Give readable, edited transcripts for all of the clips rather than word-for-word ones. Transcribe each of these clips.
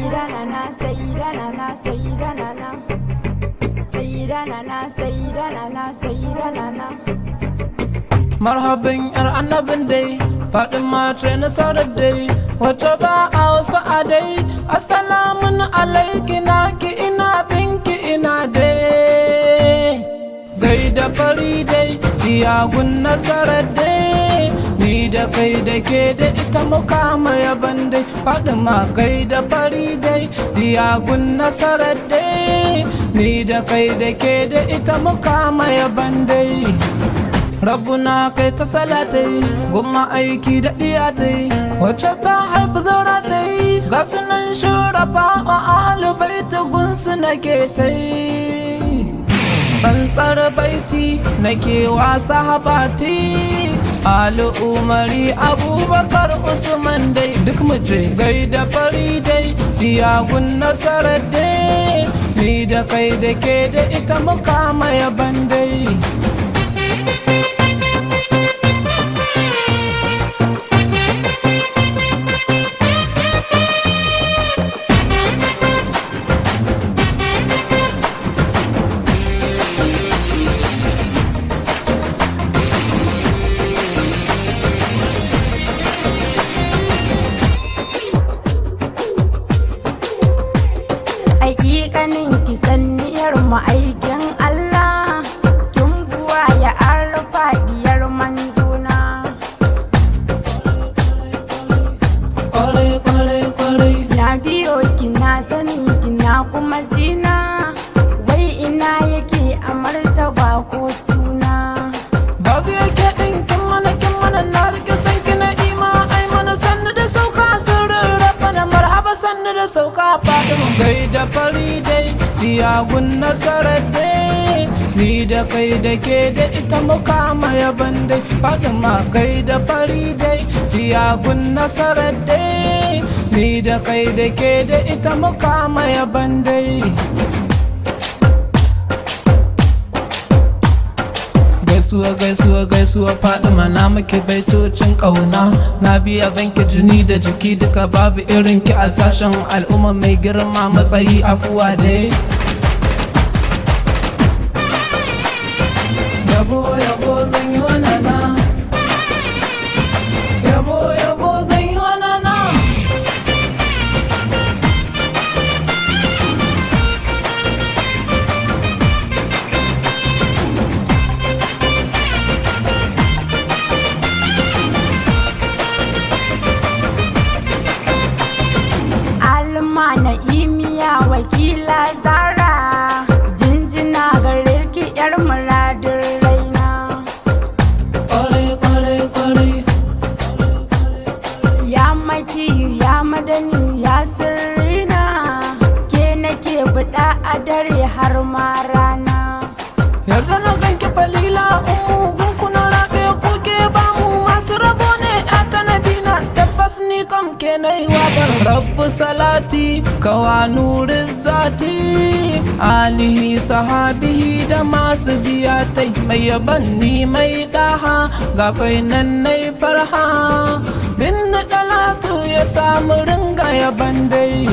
Sayyida Nana, Sayyida Nana, Sayyida Nana, Sayyida Nana, Sayyida Nana, Sayyida Nana. Marhaban yar annabin dai, Fatima ce nasarar dai, wacce ba a wasu a dai. Assalamun alaiki naki ina binki ina dai. Gaida fari dai, diyagun nasarar dai. Ni da kai da ke da ita muka maya bandai. Fatima gaida fari dai, diyagun nasarar dai. Ni da kai da ke da ita muka maya bandai. Rabbuna kai ta salatai, gumma aiki da diyatai, wacce ta haifi zaratai. Ga sunan shurafa a ahlu baita gunsu nake tai. Tsantsar baiti nake wasa habati, Ali Umari Abubakar Usman dai duk muje. Gaida fari dai, diyagun nasarar dai. Ni da kai da ke da ita muka maya bandai. Hakikanin kisanniyar ma'aikin Allah, kin buwa ya arfa diyar manzona. Na biyo kina sani kina kuma jina, wai ina yake a martaba ko suna. Babu yake ɗin kin mana na rike san kina ima. Ai mana sannu da sauka sirrin rafa na marhaba sannu da sauka Fatima. Gaida fari dai, diyagun nasarar dai. Ni da kai da ke da ita muka maya bandai. Fatima gaida fari dai, diyagun nasarar dai. Ni da kai da ke da ita muka maya bandai. Gaisuwa Fatima na muke baitocin ƙauna. Na biya banki jini da jiki duka babu irin ki a sashen al'umma mai girma matsayi afuwa dai. Yabo zan yi wa nana, yabo zan yi wa nana. Na imiya wakila Zara, jinjina gare ki yar muradin raina. Ya maki ya madani ya sirrina, ke nake buɗa a dare har ma rana. Yarda na ganki falila umu gunkuna rabe kuke ba mu masu rabo ne a tanabina. Tabbas ni kam ke na yi wabar rabbu salati kawa nurin zati. Alihi sahabihi da masu biyatai, mai yaban ni mai daha gafai nan nai farha. Bin na dalatu ya samu ringa yaban dai.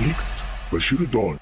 Mixed Bashir Don.